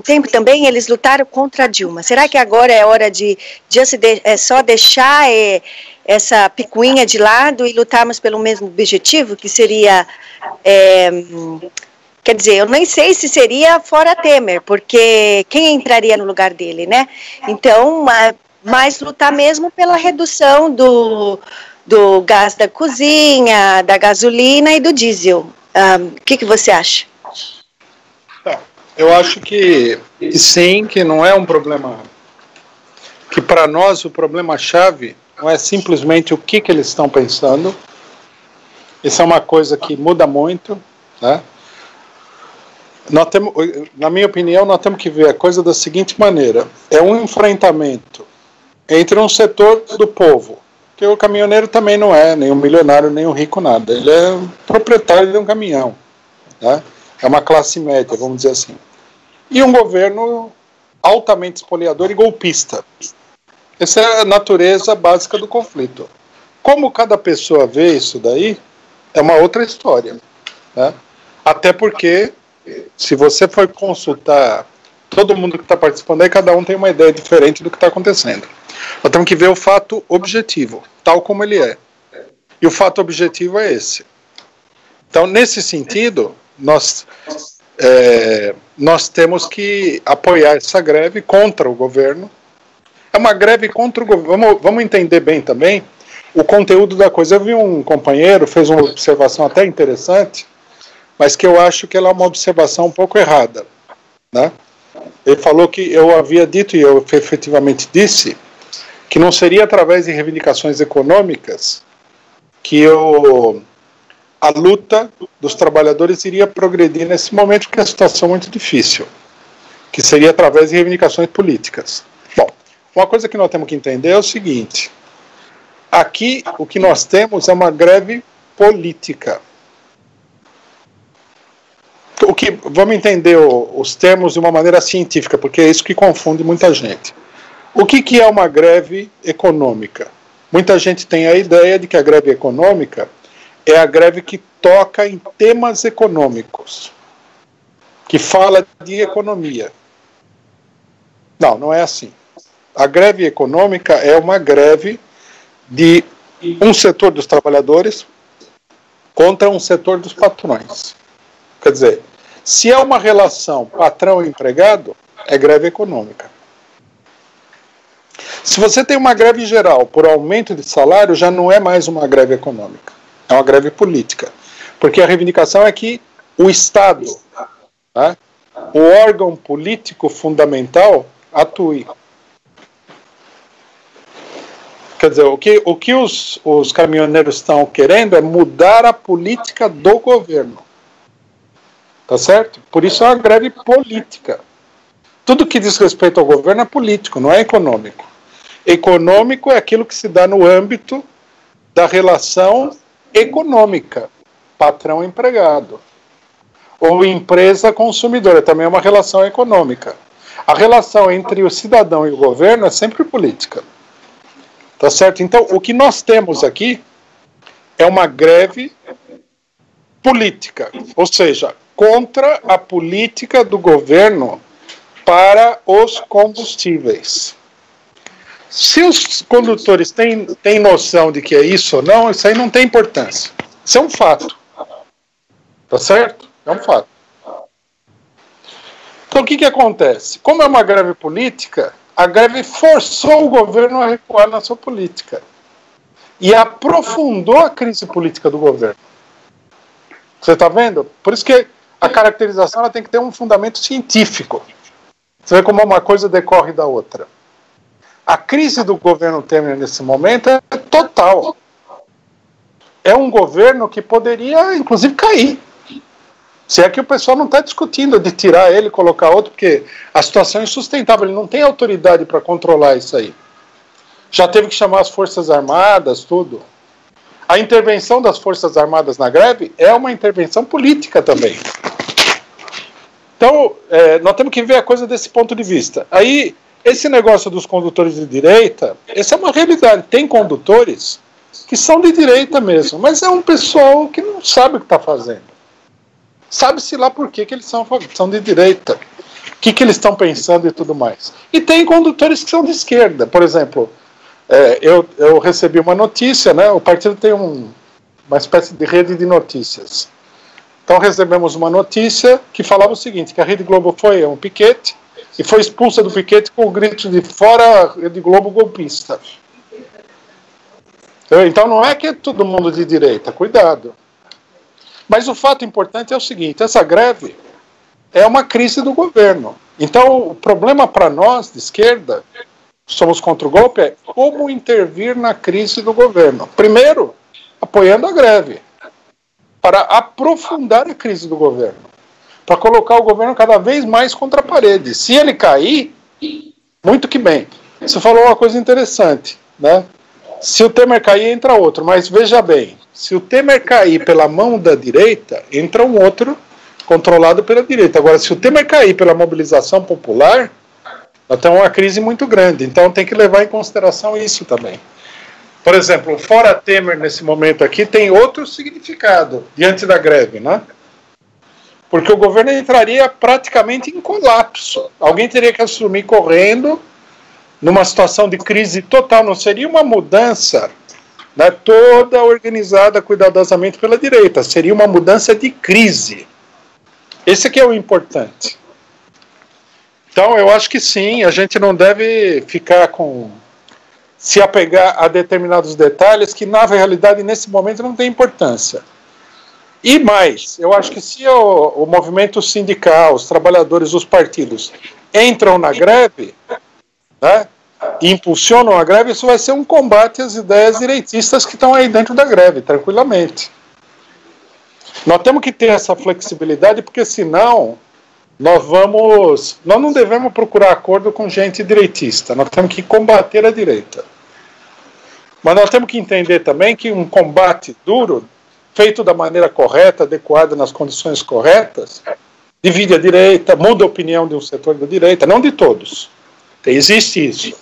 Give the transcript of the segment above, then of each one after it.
tempo também eles lutaram contra a Dilma. Será que agora é hora de só deixar essa picuinha de lado e lutarmos pelo mesmo objetivo, que seria... quer dizer, eu nem sei se seria fora Temer, porque quem entraria no lugar dele, né? Então, mas lutar mesmo pela redução do gás da cozinha, da gasolina e do diesel. O que você acha? Eu acho que sim, que não é um problema, que para nós o problema-chave não é simplesmente o que eles estão pensando. Isso é uma coisa que muda muito, né? Na minha opinião, nós temos que ver a coisa da seguinte maneira: é um enfrentamento entre um setor do povo, que o caminhoneiro também não é nem um milionário, nem um rico, nada. Ele é proprietário de um caminhão, né? É uma classe média, vamos dizer assim. E um governo altamente espoliador e golpista. Essa é a natureza básica do conflito. Como cada pessoa vê isso daí, é uma outra história, né? Até porque, se você for consultar todo mundo que está participando aí, cada um tem uma ideia diferente do que está acontecendo. Nós temos que ver o fato objetivo, tal como ele é. E o fato objetivo é esse. Então, nesse sentido, nós temos que apoiar essa greve contra o governo. É uma greve contra o governo. Vamos entender bem também o conteúdo da coisa. Eu vi um companheiro, fez uma observação até interessante, mas que eu acho que ela é uma observação um pouco errada, né? Ele falou que eu havia dito, e eu efetivamente disse, que não seria através de reivindicações econômicas que a luta dos trabalhadores iria progredir nesse momento, porque a situação é muito difícil, que seria através de reivindicações políticas. Bom, uma coisa que nós temos que entender é o seguinte: aqui o que nós temos é uma greve política. Vamos entender os termos de uma maneira científica, porque é isso que confunde muita gente. O que é uma greve econômica? Muita gente tem a ideia de que a greve econômica é a greve que toca em temas econômicos, que fala de economia. Não, não é assim. A greve econômica é uma greve de um setor dos trabalhadores contra um setor dos patrões. Quer dizer, se é uma relação patrão-empregado, é greve econômica. Se você tem uma greve geral por aumento de salário, já não é mais uma greve econômica. É uma greve política. Porque a reivindicação é que o Estado, né, o órgão político fundamental, atue. Quer dizer, o que os caminhoneiros estão querendo é mudar a política do governo. Tá certo? Por isso é uma greve política. Tudo que diz respeito ao governo é político, não é econômico. Econômico é aquilo que se dá no âmbito da relação econômica, patrão-empregado. Ou empresa-consumidora, também é uma relação econômica. A relação entre o cidadão e o governo é sempre política. Tá certo? Então, o que nós temos aqui é uma greve política, ou seja, contra a política do governo para os combustíveis. Se os condutores têm noção de que é isso ou não, isso aí não tem importância. Isso é um fato. Tá certo? É um fato. Então, o que acontece? Como é uma greve política, a greve forçou o governo a recuar na sua política. E aprofundou a crise política do governo. Você está vendo? Por isso que a caracterização ela tem que ter um fundamento científico. Você vê como uma coisa decorre da outra. A crise do governo Temer nesse momento é total. É um governo que poderia, inclusive, cair. Se é que o pessoal não está discutindo de tirar ele e colocar outro, porque a situação é insustentável, ele não tem autoridade para controlar isso aí. Já teve que chamar as Forças Armadas, tudo. A intervenção das Forças Armadas na greve é uma intervenção política também. Então, nós temos que ver a coisa desse ponto de vista. Aí, esse negócio dos condutores de direita, essa é uma realidade. Tem condutores que são de direita mesmo, mas é um pessoal que não sabe o que está fazendo. Sabe-se lá por que eles são de direita. que eles estão pensando e tudo mais. E tem condutores que são de esquerda. Por exemplo, eu recebi uma notícia, né? O partido tem uma espécie de rede de notícias. Então recebemos uma notícia que falava o seguinte, que a Rede Globo foi a um piquete e foi expulsa do piquete com o grito de fora a Rede Globo golpista. Então não é que é todo mundo de direita, cuidado. Mas o fato importante é o seguinte, essa greve é uma crise do governo. Então o problema para nós de esquerda, somos contra o golpe, é como intervir na crise do governo. Primeiro, apoiando a greve, para aprofundar a crise do governo, para colocar o governo cada vez mais contra a parede. Se ele cair, muito que bem. Você falou uma coisa interessante, né? Se o Temer cair, entra outro, mas veja bem, se o Temer cair pela mão da direita, entra um outro controlado pela direita. Agora, se o Temer cair pela mobilização popular, nós temos uma crise muito grande, então tem que levar em consideração isso também. Por exemplo, o Fora Temer, nesse momento aqui, tem outro significado diante da greve, né? Porque o governo entraria praticamente em colapso. Alguém teria que assumir correndo, numa situação de crise total. Não seria uma mudança, né, toda organizada cuidadosamente pela direita. Seria uma mudança de crise. Esse aqui é o importante. Então, eu acho que sim, a gente não deve ficar se apegar a determinados detalhes que, na realidade, nesse momento não tem importância. E mais, eu acho que se o movimento sindical, os trabalhadores, os partidos entram na greve, né, e impulsionam a greve, isso vai ser um combate às ideias direitistas que estão aí dentro da greve, tranquilamente. Nós temos que ter essa flexibilidade, porque senão nós não devemos procurar acordo com gente direitista, nós temos que combater a direita. Mas nós temos que entender também que um combate duro, feito da maneira correta, adequada, nas condições corretas, divide a direita, muda a opinião de um setor da direita, não de todos. Existe isso.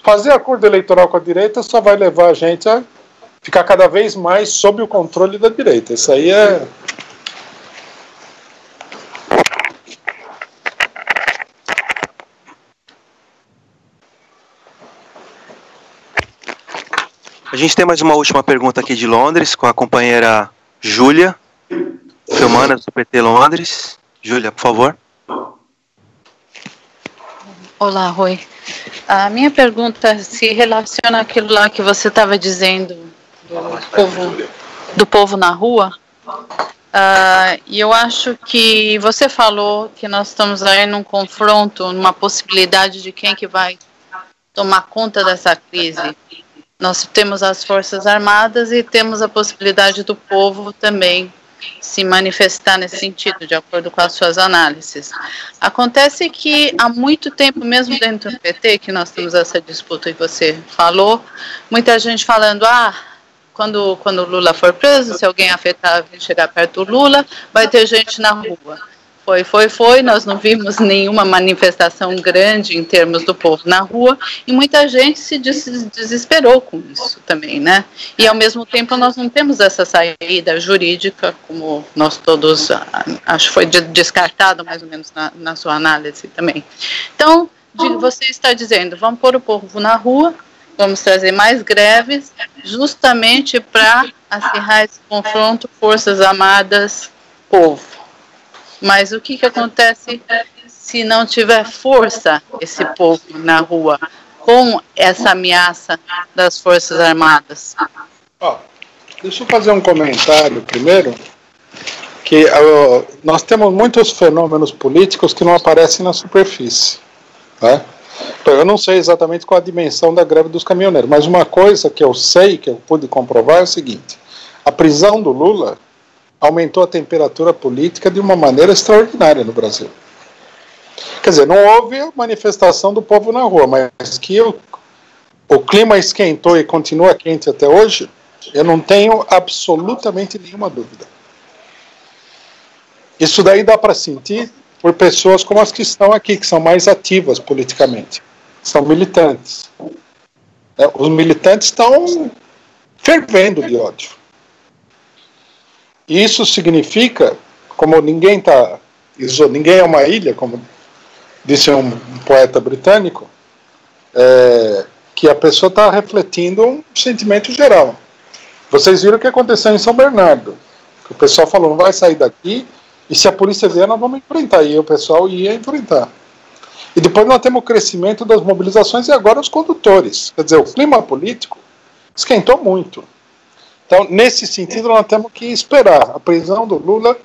Fazer acordo eleitoral com a direita só vai levar a gente a ficar cada vez mais sob o controle da direita. Isso aí é... A gente tem mais uma última pergunta aqui de Londres, com a companheira Júlia, filmando do PT Londres. Júlia, por favor. Olá, Rui. A minha pergunta se relaciona àquilo lá que você estava dizendo do povo na rua. E eu acho que você falou que nós estamos aí num confronto, numa possibilidade de quem que vai tomar conta dessa crise. Nós temos as Forças Armadas e temos a possibilidade do povo também se manifestar nesse sentido, de acordo com as suas análises. Acontece que há muito tempo, mesmo dentro do PT, que nós temos essa disputa, e você falou, muita gente falando, quando o Lula for preso, se alguém afetar chegar perto do Lula, vai ter gente na rua. Foi, nós não vimos nenhuma manifestação grande em termos do povo na rua, e muita gente se desesperou com isso também, né? E ao mesmo tempo nós não temos essa saída jurídica, como nós todos, acho que foi descartado mais ou menos na sua análise também. Então, você está dizendo, vamos pôr o povo na rua, vamos trazer mais greves, justamente para acirrar esse confronto, Forças Armadas, povo. Mas o que acontece se não tiver força esse povo na rua com essa ameaça das Forças Armadas? Deixa eu fazer um comentário primeiro, que nós temos muitos fenômenos políticos que não aparecem na superfície. Tá? Eu não sei exatamente qual a dimensão da greve dos caminhoneiros, mas uma coisa que eu sei, que eu pude comprovar, é o seguinte: a prisão do Lula aumentou a temperatura política de uma maneira extraordinária no Brasil. Quer dizer, não houve manifestação do povo na rua, mas que o clima esquentou e continua quente até hoje, eu não tenho absolutamente nenhuma dúvida. Isso daí dá para sentir por pessoas como as que estão aqui, que são mais ativas politicamente. São militantes. Os militantes estão fervendo de ódio. Isso significa, como ninguém é uma ilha, como disse um poeta britânico, que a pessoa está refletindo um sentimento geral. Vocês viram o que aconteceu em São Bernardo, que o pessoal falou, não vai sair daqui, e se a polícia vier, nós vamos enfrentar, e o pessoal ia enfrentar. E depois nós temos o crescimento das mobilizações e agora os condutores. Quer dizer, o clima político esquentou muito. Então, nesse sentido, nós temos que esperar. A prisão do Lula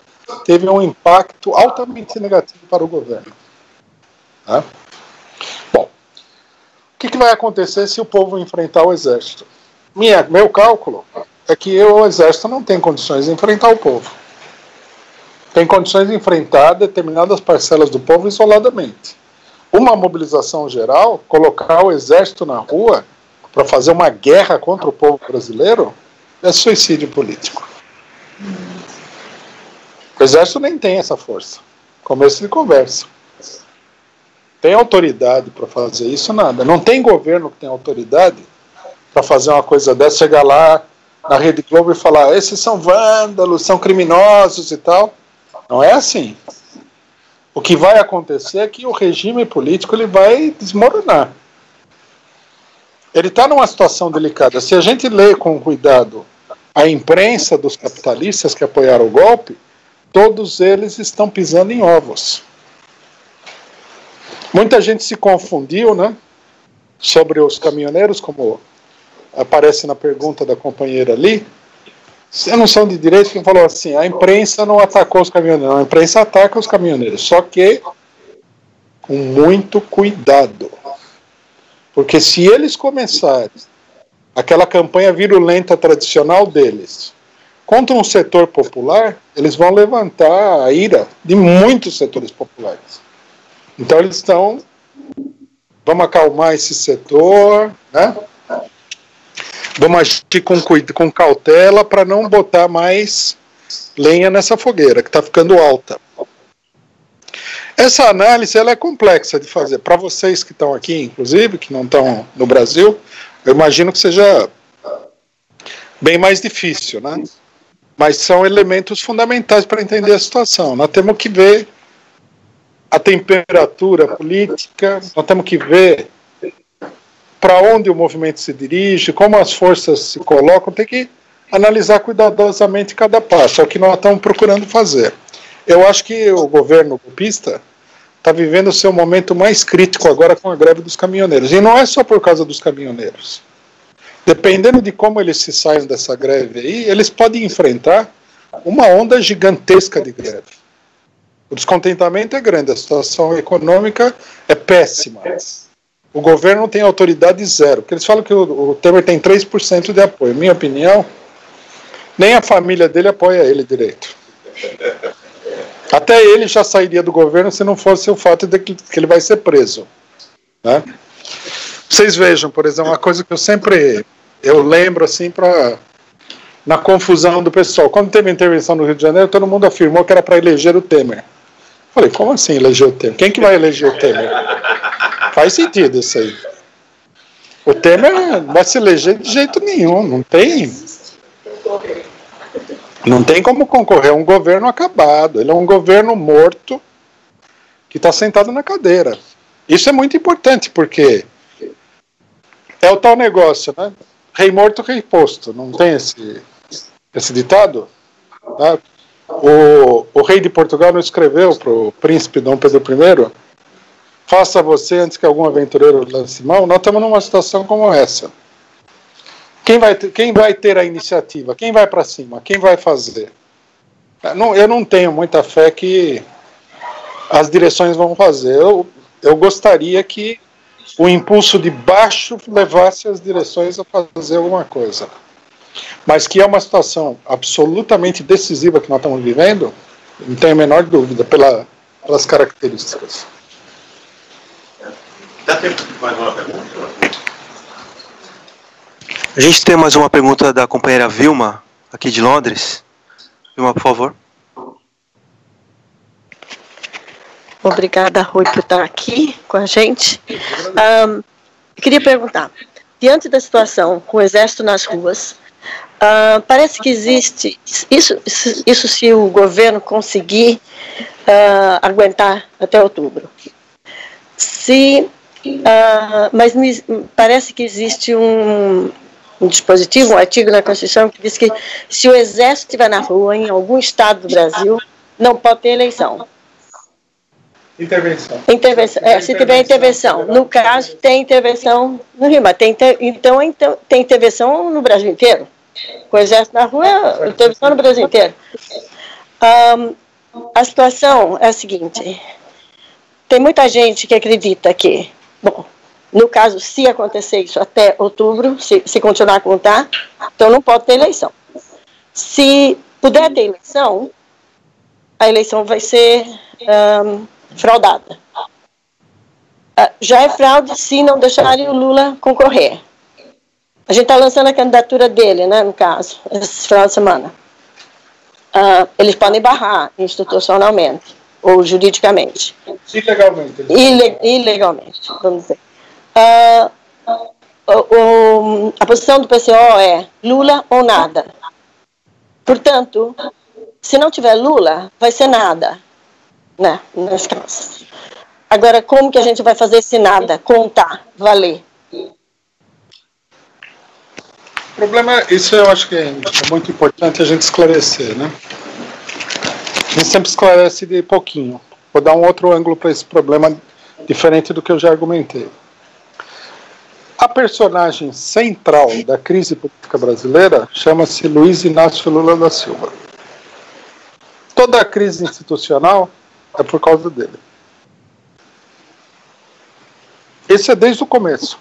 teve um impacto altamente negativo para o governo. Tá? Bom, o que vai acontecer se o povo enfrentar o exército? Meu cálculo é que o exército não tem condições de enfrentar o povo. Tem condições de enfrentar determinadas parcelas do povo isoladamente. Uma mobilização geral, colocar o exército na rua para fazer uma guerra contra o povo brasileiro, é suicídio político. O exército nem tem essa força. Começo de conversa. Tem autoridade para fazer isso? Nada. Não tem governo que tem autoridade para fazer uma coisa dessa, chegar lá na Rede Globo e falar, esses são vândalos, são criminosos e tal. Não é assim. O que vai acontecer é que o regime político ele vai desmoronar. Ele está numa situação delicada. Se a gente lê com cuidado a imprensa dos capitalistas que apoiaram o golpe, todos eles estão pisando em ovos. Muita gente se confundiu, né, sobre os caminhoneiros, como aparece na pergunta da companheira ali. Eu não sou de direito, quem falou assim, a imprensa não atacou os caminhoneiros. A imprensa ataca os caminhoneiros, só que com muito cuidado. Porque se eles começarem aquela campanha virulenta tradicional deles contra um setor popular, eles vão levantar a ira de muitos setores populares. Então eles estão, vamos acalmar esse setor, né? Vamos agir com cautela para não botar mais lenha nessa fogueira, que está ficando alta. Essa análise ela é complexa de fazer. Para vocês que estão aqui, inclusive, que não estão no Brasil, eu imagino que seja bem mais difícil, né? Mas são elementos fundamentais para entender a situação. Nós temos que ver a temperatura política, nós temos que ver para onde o movimento se dirige, como as forças se colocam, tem que analisar cuidadosamente cada passo, é o que nós estamos procurando fazer. Eu acho que o governo golpista está vivendo o seu momento mais crítico agora com a greve dos caminhoneiros, e não é só por causa dos caminhoneiros. Dependendo de como eles se saiam dessa greve aí, eles podem enfrentar uma onda gigantesca de greve. O descontentamento é grande, a situação econômica é péssima. O governo tem autoridade zero, porque eles falam que o Temer tem 3% de apoio. Minha opinião, nem a família dele apoia ele direito. Até ele já sairia do governo se não fosse o fato de que ele vai ser preso. Né? Vocês vejam, por exemplo, uma coisa que eu lembro assim na confusão do pessoal. Quando teve a intervenção no Rio de Janeiro, todo mundo afirmou que era para eleger o Temer. Falei, como assim eleger o Temer? Quem que vai eleger o Temer? Faz sentido isso aí. O Temer não vai se eleger de jeito nenhum, não tem como concorrer, é um governo acabado, ele é um governo morto que está sentado na cadeira. Isso é muito importante, porque é o tal negócio, né? Rei morto, rei posto, não tem esse ditado? Né? O rei de Portugal não escreveu para o príncipe Dom Pedro I, faça você antes que algum aventureiro lance mão. Nós estamos numa situação como essa. Quem vai ter a iniciativa? Quem vai para cima? Quem vai fazer? Eu não tenho muita fé que as direções vão fazer. Eu gostaria que o impulso de baixo levasse as direções a fazer alguma coisa. Mas que é uma situação absolutamente decisiva que nós estamos vivendo, não tenho a menor dúvida, pelas características. Dá tempo de mais uma pergunta? A gente tem mais uma pergunta da companheira Vilma, aqui de Londres. Vilma, por favor. Obrigada, Rui, por estar aqui com a gente. Eu queria perguntar, diante da situação com o exército nas ruas, parece que existe, isso se o governo conseguir aguentar até outubro, Mas parece que existe um dispositivo, um artigo na Constituição que diz que se o Exército estiver na rua em algum estado do Brasil, não pode ter eleição. Intervenção. Se tiver intervenção. No caso, tem intervenção no Rio, mas tem intervenção no Brasil inteiro. Com o Exército na rua, intervenção no Brasil inteiro. A situação é a seguinte: tem muita gente que acredita que, bom, no caso, se acontecer isso até outubro, se continuar a contar, então não pode ter eleição. Se puder ter eleição, a eleição vai ser fraudada. Já é fraude se não deixarem o Lula concorrer. A gente está lançando a candidatura dele, né, no caso, esse final de semana. Eles podem barrar institucionalmente ou juridicamente. Ilegalmente. Ilegalmente, vamos dizer. A posição do PCO é Lula ou nada. Portanto, se não tiver Lula, vai ser nada, né, nesse caso. Agora, como que a gente vai fazer esse nada? Contar, valer. O problema, isso eu acho que é muito importante a gente esclarecer, né? A gente sempre esclarece de pouquinho. Vou dar um outro ângulo para esse problema, diferente do que eu já argumentei. A personagem central da crise política brasileira chama-se Luiz Inácio Lula da Silva. Toda a crise institucional é por causa dele. Isso é desde o começo.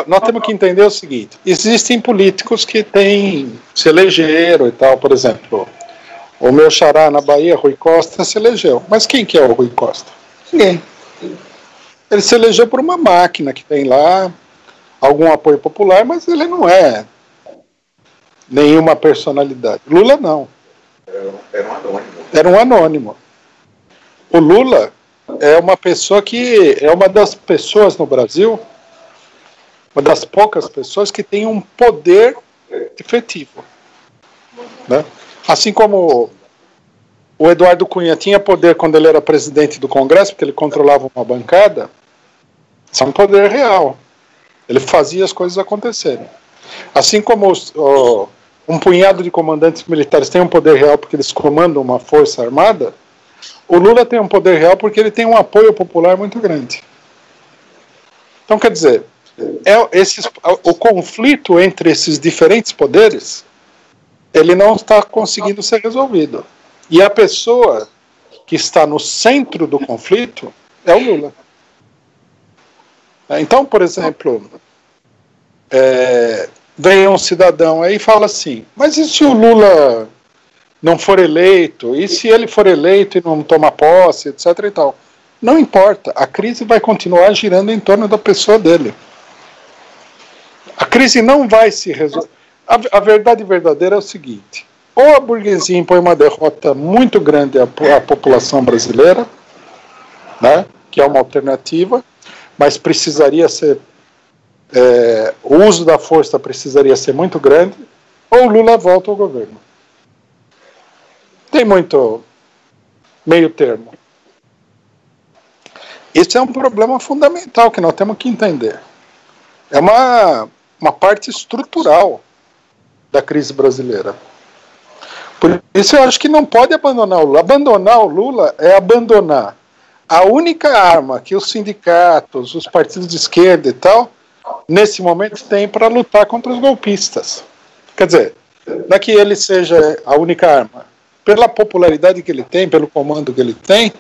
Nós temos que entender o seguinte: existem políticos que se elegeram e tal, por exemplo, o meu xará na Bahia, Rui Costa, se elegeu. Mas quem que é o Rui Costa? Ninguém. Ele se elegeu por uma máquina que tem lá algum apoio popular, mas ele não é nenhuma personalidade. Lula não. Era um anônimo. O Lula é uma pessoa que é uma das pessoas no Brasil, uma das poucas pessoas que tem um poder efetivo, né? Assim como o Eduardo Cunha tinha poder quando ele era presidente do Congresso, porque ele controlava uma bancada. Isso é um poder real. Ele fazia as coisas acontecerem. Assim como um punhado de comandantes militares tem um poder real porque eles comandam uma força armada, o Lula tem um poder real porque ele tem um apoio popular muito grande. Então, quer dizer, o conflito entre esses diferentes poderes, ele não está conseguindo ser resolvido. E a pessoa que está no centro do conflito é o Lula. Então, por exemplo, vem um cidadão aí e fala assim: mas e se o Lula não for eleito? E se ele for eleito e não tomar posse, etc. e tal? Não importa, a crise vai continuar girando em torno da pessoa dele. A crise não vai se resolver. A verdade verdadeira é o seguinte: ou a burguesia impõe uma derrota muito grande à população brasileira, né, que é uma alternativa, mas precisaria ser, o uso da força precisaria ser muito grande, ou o Lula volta ao governo. Tem muito meio termo. Esse é um problema fundamental que nós temos que entender. É uma parte estrutural da crise brasileira. Por isso eu acho que não pode abandonar o Lula. Abandonar o Lula é abandonar a única arma que os sindicatos, os partidos de esquerda e tal, nesse momento têm para lutar contra os golpistas. Quer dizer, não é que ele seja a única arma. Pela popularidade que ele tem, pelo comando que ele tem,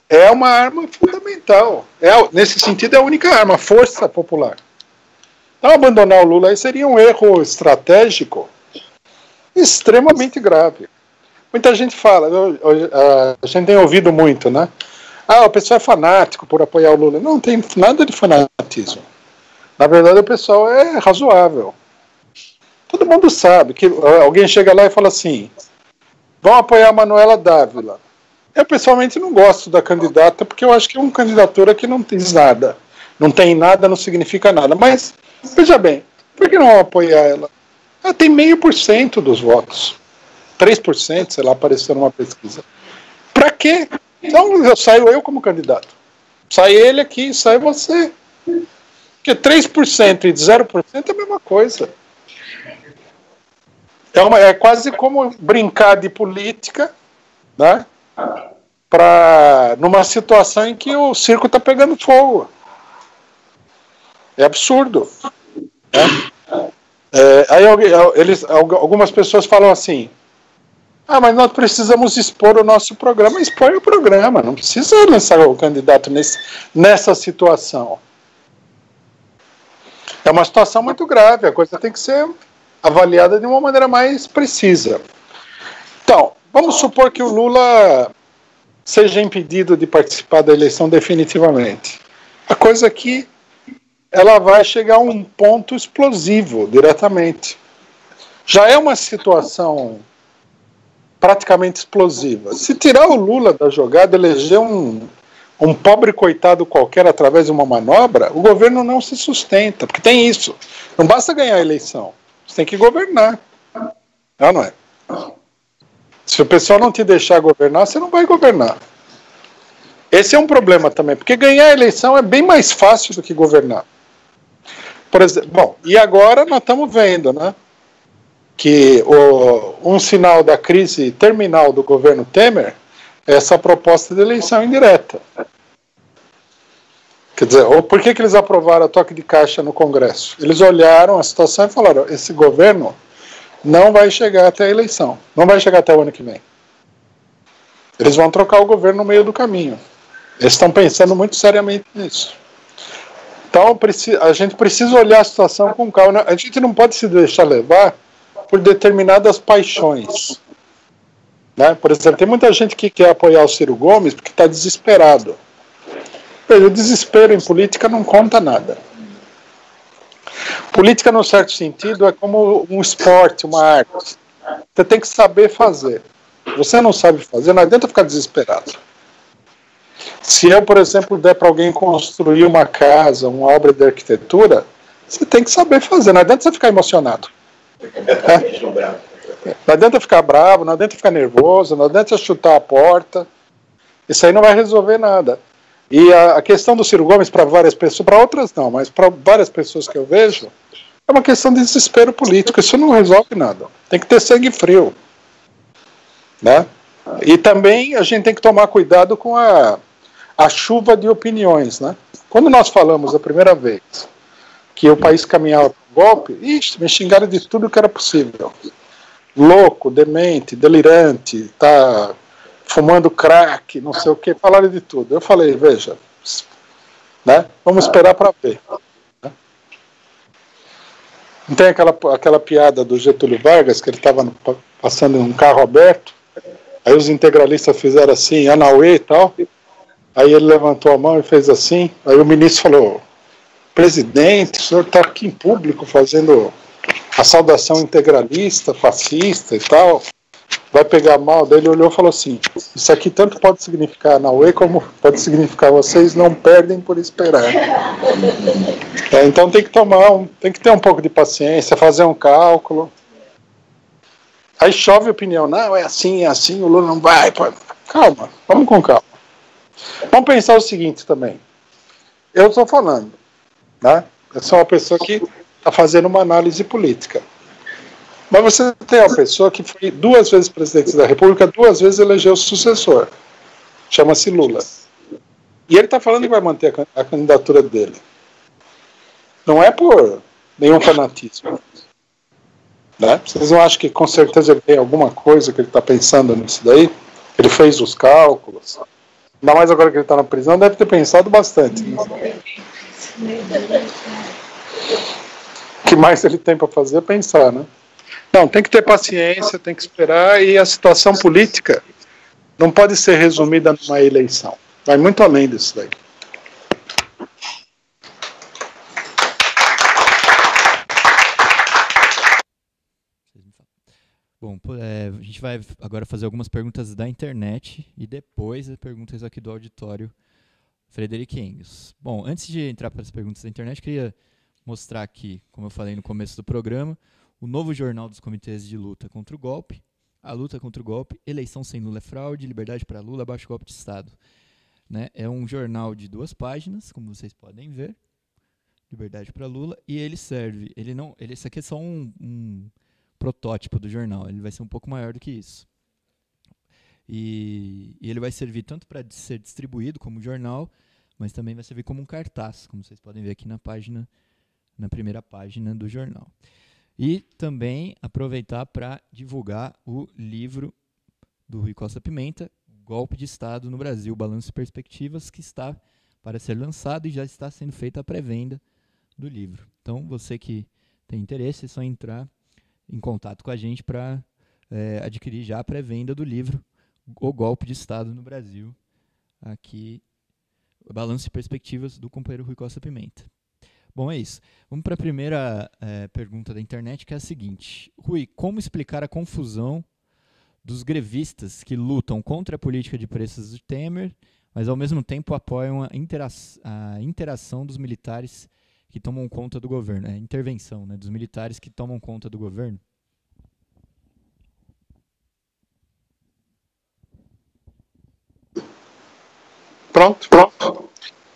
é uma arma fundamental. Nesse sentido, é a única arma, força popular. Então, abandonar o Lula aí seria um erro estratégico extremamente grave. Muita gente fala, a gente tem ouvido muito, né? O pessoal é fanático por apoiar o Lula. Não tem nada de fanatismo. Na verdade, o pessoal é razoável. Todo mundo sabe que alguém chega lá e fala assim: vão apoiar a Manuela Dávila. Eu pessoalmente não gosto da candidata porque eu acho que é uma candidatura que não diz nada. Não tem nada, não significa nada. Mas, veja bem, por que não apoiar ela? Ela tem 0,5% dos votos. 3%, sei lá, apareceu numa pesquisa. Para quê? Então eu saio eu como candidato. Sai ele aqui, sai você. Porque 3% e 0% é a mesma coisa. É quase como brincar de política, né? Numa situação em que o circo está pegando fogo. É absurdo. Né? Aí algumas pessoas falam assim: mas nós precisamos expor o nosso programa. Expõe o programa, não precisa lançar o candidato nessa situação. É uma situação muito grave, a coisa tem que ser avaliada de uma maneira mais precisa. Então, vamos supor que o Lula seja impedido de participar da eleição definitivamente. A coisa aqui, ela vai chegar a um ponto explosivo diretamente. Já é uma situação praticamente explosiva. Se tirar o Lula da jogada, eleger um pobre coitado qualquer através de uma manobra, o governo não se sustenta, porque tem isso. Não basta ganhar a eleição, você tem que governar. Não é? Se o pessoal não te deixar governar, você não vai governar. Esse é um problema também, porque ganhar a eleição é bem mais fácil do que governar. Por exemplo, bom, e agora nós estamos vendo, né, que um sinal da crise terminal do governo Temer é essa proposta de eleição indireta. Quer dizer, por que eles aprovaram a toque de caixa no Congresso? Eles olharam a situação e falaram: esse governo não vai chegar até a eleição, não vai chegar até o ano que vem. Eles vão trocar o governo no meio do caminho. Eles estão pensando muito seriamente nisso. Então, a gente precisa olhar a situação com calma. A gente não pode se deixar levar por determinadas paixões. Né? Por exemplo, tem muita gente que quer apoiar o Ciro Gomes porque está desesperado. O desespero em política não conta nada. Política, no certo sentido, é como um esporte, uma arte. Você tem que saber fazer. Você não sabe fazer, não adianta ficar desesperado. Se eu, por exemplo, der para alguém construir uma casa, uma obra de arquitetura, você tem que saber fazer, não adianta você ficar emocionado. Não adianta ficar bravo, não adianta ficar nervoso, não adianta chutar a porta. Isso aí não vai resolver nada. E a questão do Ciro Gomes, para várias pessoas, para outras não, mas para várias pessoas que eu vejo, é uma questão de desespero político. Isso não resolve nada. Tem que ter sangue frio. Né? E também a gente tem que tomar cuidado com a chuva de opiniões. Né? Quando nós falamos a primeira vez que o país caminhava para o golpe, me xingaram de tudo que era possível. Louco, demente, delirante, tá fumando crack, não sei o que, falaram de tudo. Eu falei, veja, né, vamos esperar para ver. Né? Não tem aquela piada do Getúlio Vargas, que ele estava passando em um carro aberto, aí os integralistas fizeram assim, Anauê e tal, aí ele levantou a mão e fez assim, aí o ministro falou: presidente, o senhor está aqui em público fazendo a saudação integralista, fascista e tal, vai pegar mal. Daí ele olhou e falou assim: isso aqui tanto pode significar Anauê como pode significar vocês não perdem por esperar. Então tem que ter um pouco de paciência, fazer um cálculo. Aí chove opinião, não, é assim, o Lula não vai. Calma, vamos com calma. Vamos pensar o seguinte também. Eu estou falando, né? Eu sou uma pessoa que está fazendo uma análise política. Mas você tem uma pessoa que foi 2 vezes presidente da República, 2 vezes elegeu o sucessor. Chama-se Lula. E ele está falando que vai manter a candidatura dele. Não é por nenhum fanatismo. Né? Vocês não acham que com certeza tem alguma coisa que ele está pensando nisso daí? Ele fez os cálculos. Ainda mais agora que ele está na prisão, deve ter pensado bastante. Né? O que mais ele tem para fazer é pensar, né? Não, tem que ter paciência, tem que esperar, e a situação política não pode ser resumida numa eleição. Vai muito além disso daí. Bom, a gente vai agora fazer algumas perguntas da internet e depois as perguntas aqui do auditório Frederic Engels. Bom, antes de entrar para as perguntas da internet, queria mostrar aqui, como eu falei no começo do programa, o novo jornal dos comitês de luta contra o golpe, A luta contra o golpe, eleição sem Lula é fraude, liberdade para Lula, abaixo o golpe de Estado. Né? É um jornal de 2 páginas, como vocês podem ver. Liberdade para Lula. E ele serve... Esse aqui é só um protótipo do jornal. Ele vai ser um pouco maior do que isso. E ele vai servir tanto para ser distribuído como jornal, mas também vai servir como um cartaz, como vocês podem ver aqui na primeira página do jornal. E também aproveitar para divulgar o livro do Rui Costa Pimenta, Golpe de Estado no Brasil, Balanço e Perspectivas, que está para ser lançado e já está sendo feita a pré-venda do livro. Então, você que tem interesse, é só entrar em contato com a gente para adquirir já a pré-venda do livro O Golpe de Estado no Brasil, aqui, Balanço e Perspectivas do companheiro Rui Costa Pimenta. Bom, é isso. Vamos para a primeira pergunta da internet, que é a seguinte. Rui, como explicar a confusão dos grevistas que lutam contra a política de preços de Temer, mas ao mesmo tempo apoiam a interação dos militares que tomam conta do governo, a intervenção, né, dos militares que tomam conta do governo? Pronto.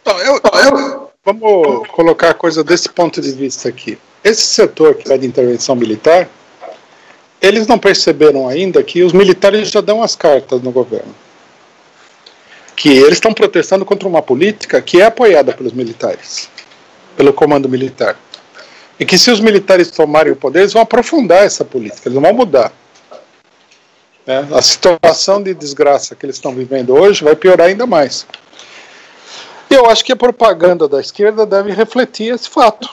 Então, vamos colocar a coisa desse ponto de vista aqui. Esse setor que é de intervenção militar, eles não perceberam ainda que os militares já dão as cartas no governo. Que eles estão protestando contra uma política que é apoiada pelos militares, pelo comando militar. E que se os militares tomarem o poder, eles vão aprofundar essa política, eles não vão mudar. A situação de desgraça que eles estão vivendo hoje vai piorar ainda mais. E eu acho que a propaganda da esquerda deve refletir esse fato.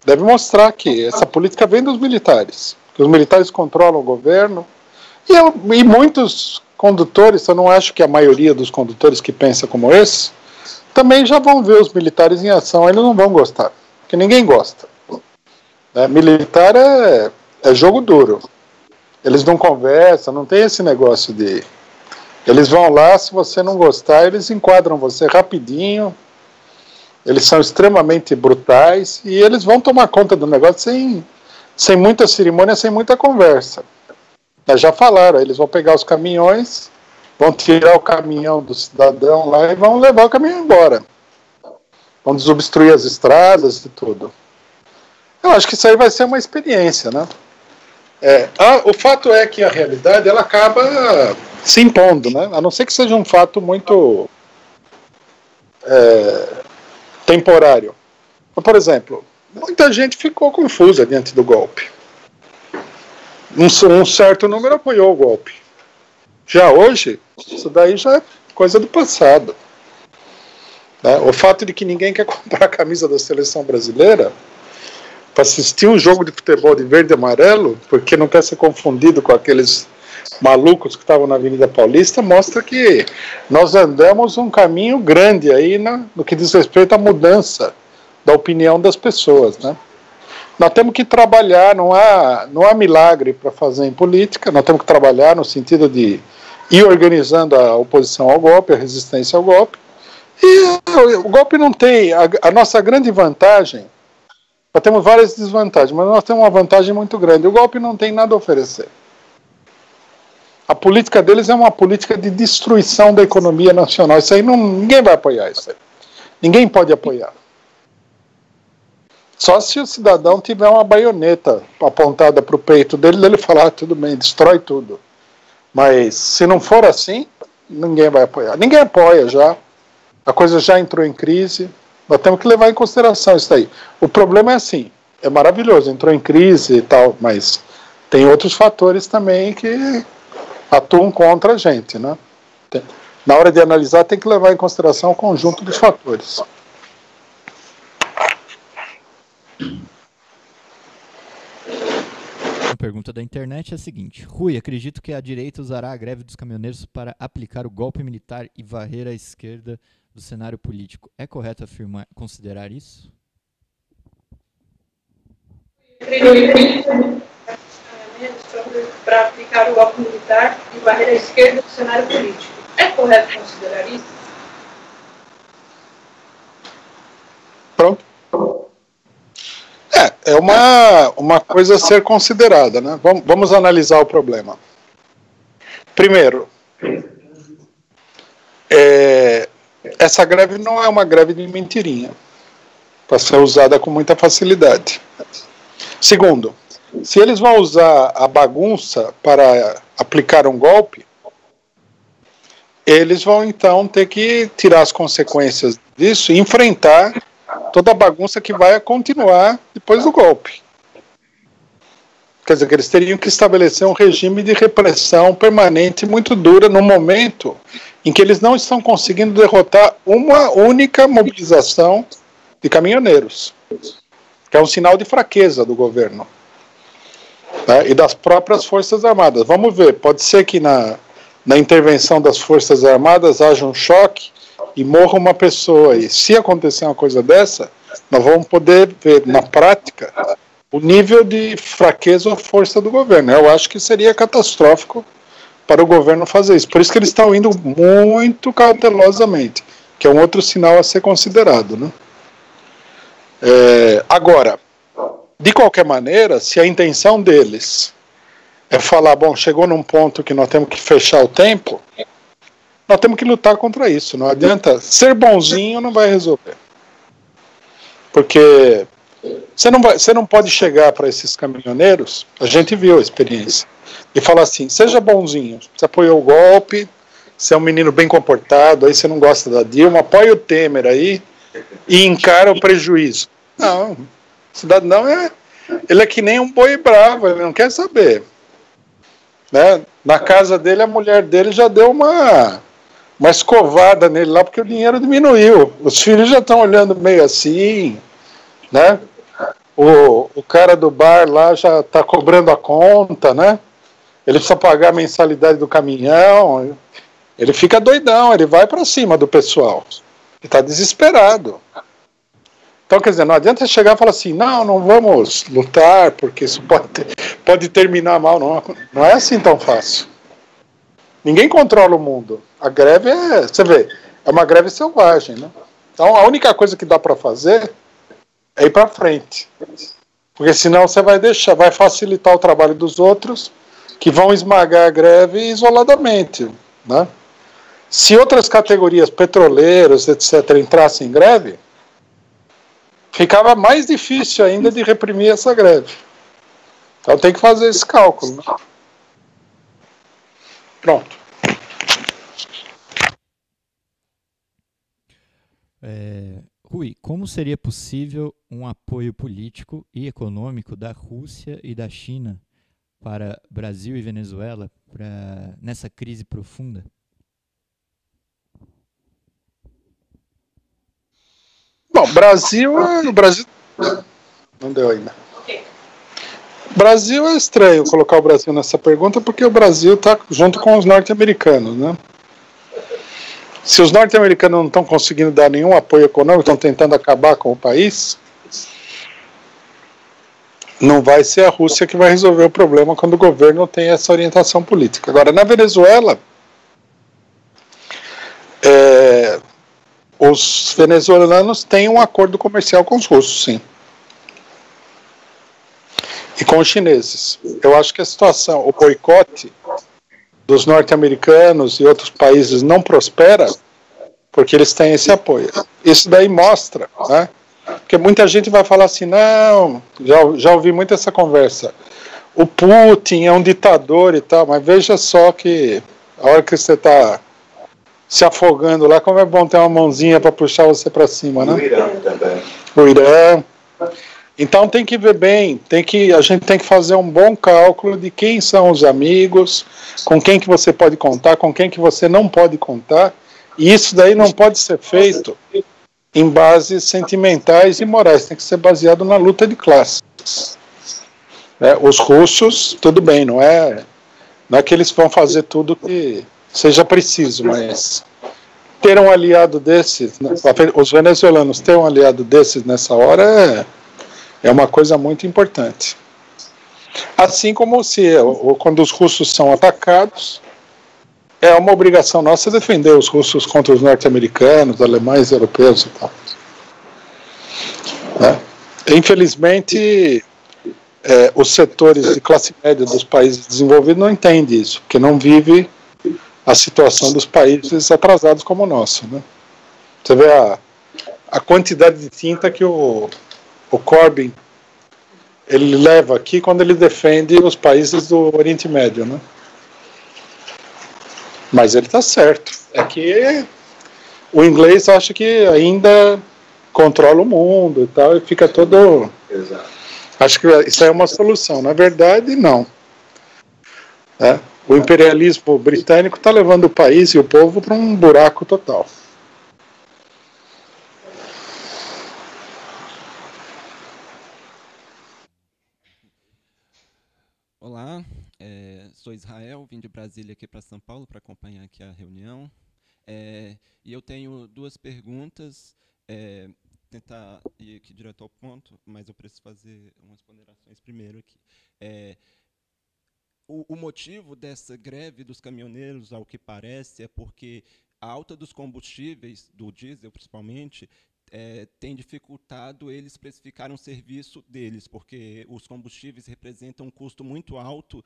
Deve mostrar que essa política vem dos militares, que os militares controlam o governo. E muitos condutores, eu não acho que a maioria dos condutores que pensa como esse, também já vão ver os militares em ação, eles não vão gostar, porque ninguém gosta. Militar é jogo duro. Eles não conversam, não tem esse negócio de... Eles vão lá, se você não gostar, eles enquadram você rapidinho. Eles são extremamente brutais e eles vão tomar conta do negócio sem muita cerimônia, sem muita conversa. Já falaram, eles vão pegar os caminhões, vão tirar o caminhão do cidadão lá e vão levar o caminhão embora. Vão desobstruir as estradas e tudo. Eu acho que isso aí vai ser uma experiência, né? O fato é que a realidade ela acaba se impondo, né? A não ser que seja um fato muito temporário. Por exemplo, muita gente ficou confusa diante do golpe. Um certo número apoiou o golpe. Já hoje, isso daí já é coisa do passado. O fato de que ninguém quer comprar a camisa da seleção brasileira para assistir um jogo de futebol de verde e amarelo, porque não quer ser confundido com aqueles malucos que estavam na Avenida Paulista, mostra que nós andamos um caminho grande aí no que diz respeito à mudança da opinião das pessoas, né? Nós temos que trabalhar, não há milagre para fazer em política, nós temos que trabalhar no sentido de ir organizando a oposição ao golpe, a resistência ao golpe, e o golpe não tem, a nossa grande vantagem. Nós temos várias desvantagens, mas nós temos uma vantagem muito grande. O golpe não tem nada a oferecer. A política deles é uma política de destruição da economia nacional. Isso aí ninguém vai apoiar isso aí. Ninguém pode apoiar. Só se o cidadão tiver uma baioneta apontada para o peito dele, ele falar, tudo bem, destrói tudo. Mas se não for assim, ninguém vai apoiar. Ninguém apoia já. A coisa já entrou em crise. Nós temos que levar em consideração isso aí. O problema é assim, é maravilhoso, entrou em crise e tal, mas tem outros fatores também que atuam contra a gente, né? Na hora de analisar, tem que levar em consideração o conjunto dos fatores. A pergunta da internet é a seguinte. Rui, acredito que a direita usará a greve dos caminhoneiros para aplicar o golpe militar e varrer a esquerda do cenário político. É correto considerar isso? Para aplicar o golpe militar e varrer a esquerda do cenário político. É correto considerar isso? Pronto. É uma coisa a ser considerada, né? Vamos analisar o problema. Primeiro, essa greve não é uma greve de mentirinha, para ser usada com muita facilidade. Segundo, se eles vão usar a bagunça para aplicar um golpe, eles vão então ter que tirar as consequências disso e enfrentar toda a bagunça que vai continuar depois do golpe. Quer dizer, que eles teriam que estabelecer um regime de repressão permanente muito dura no momento em que eles não estão conseguindo derrotar uma única mobilização de caminhoneiros, que é um sinal de fraqueza do governo, né, e das próprias Forças Armadas. Vamos ver, pode ser que na intervenção das Forças Armadas haja um choque e morra uma pessoa, e se acontecer uma coisa dessa, nós vamos poder ver na prática o nível de fraqueza ou força do governo. Eu acho que seria catastrófico para o governo fazer isso. Por isso que eles estão indo muito cautelosamente, que é um outro sinal a ser considerado, né? Agora, de qualquer maneira, se a intenção deles é falar, bom, chegou num ponto que nós temos que fechar o tempo, nós temos que lutar contra isso. Não adianta, ser bonzinho não vai resolver. Porque você não pode chegar para esses caminhoneiros, a gente viu a experiência, e falar assim, seja bonzinho, você apoiou o golpe, você é um menino bem comportado, aí você não gosta da Dilma, apoia o Temer aí e encara o prejuízo. Não, o cidadão ele é que nem um boi bravo, ele não quer saber. Né? Na casa dele, a mulher dele já deu uma escovada nele lá, porque o dinheiro diminuiu. Os filhos já estão olhando meio assim, né? O cara do bar lá já está cobrando a conta, né? Ele precisa pagar a mensalidade do caminhão, ele fica doidão, ele vai para cima do pessoal. Ele está desesperado. Então, quer dizer, não adianta chegar e falar assim, não vamos lutar, porque isso pode terminar mal. Não é assim tão fácil. Ninguém controla o mundo. A greve você vê, é uma greve selvagem, né? Então, a única coisa que dá para fazer é ir para frente. Porque senão você vai facilitar o trabalho dos outros, que vão esmagar a greve isoladamente, né? Se outras categorias, petroleiros, etc., entrassem em greve, ficava mais difícil ainda de reprimir essa greve. Então tem que fazer esse cálculo, né? Pronto. Rui, como seria possível um apoio político e econômico da Rússia e da China para Brasil e Venezuela nessa crise profunda? Bom, Brasil não deu ainda. Brasil é estranho colocar o Brasil nessa pergunta, porque o Brasil está junto com os norte-americanos, né? Se os norte-americanos não estão conseguindo dar nenhum apoio econômico, estão tentando acabar com o país, não vai ser a Rússia que vai resolver o problema quando o governo tem essa orientação política. Agora, na Venezuela, os venezuelanos têm um acordo comercial com os russos, sim. E com os chineses. Eu acho que a situação, o boicote dos norte-americanos e outros países não prospera porque eles têm esse apoio. Isso daí mostra, né? Porque muita gente vai falar assim, não, já ouvi muito essa conversa, o Putin é um ditador e tal, mas veja só que a hora que você está se afogando lá, como é bom ter uma mãozinha para puxar você para cima, né? O Irã também. O Irã. Então tem que ver bem, a gente tem que fazer um bom cálculo de quem são os amigos, com quem que você pode contar, com quem que você não pode contar, e isso daí não pode ser feito em bases sentimentais e morais, tem que ser baseado na luta de classes. Os russos, tudo bem, não é que eles vão fazer tudo que seja preciso, mas ter um aliado desses, os venezuelanos ter um aliado desses nessa hora é uma coisa muito importante. Assim como quando os russos são atacados, é uma obrigação nossa defender os russos contra os norte-americanos, alemães, europeus e tal. Né? Infelizmente, os setores de classe média dos países desenvolvidos não entendem isso, porque não vive a situação dos países atrasados como o nosso, né? Você vê a quantidade de tinta que o Corbyn ele leva aqui quando ele defende os países do Oriente Médio, né? Mas ele está certo. É que o inglês acha que ainda controla o mundo e tal, e fica todo... Exato. Acho que isso é uma solução. Na verdade, não. O imperialismo britânico está levando o país e o povo para um buraco total. Olá, sou Israel, vim de Brasília aqui para São Paulo para acompanhar aqui a reunião. E eu tenho duas perguntas, tentar ir aqui direto ao ponto, mas eu preciso fazer umas ponderações primeiro aqui. O motivo dessa greve dos caminhoneiros, ao que parece, é porque a alta dos combustíveis, do diesel principalmente, tem dificultado eles precificar um serviço deles, porque os combustíveis representam um custo muito alto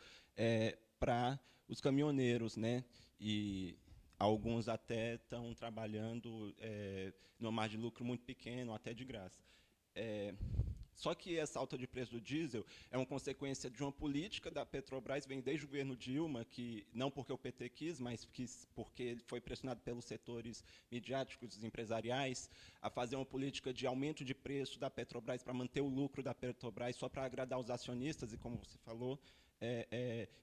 para os caminhoneiros, né? E alguns até estão trabalhando numa margem de lucro muito pequeno, até de graça. Só que essa alta de preço do diesel é uma consequência de uma política da Petrobras, vem desde o governo Dilma, que não porque o PT quis, mas porque ele foi pressionado pelos setores midiáticos e empresariais a fazer uma política de aumento de preço da Petrobras para manter o lucro da Petrobras só para agradar os acionistas, e como você falou,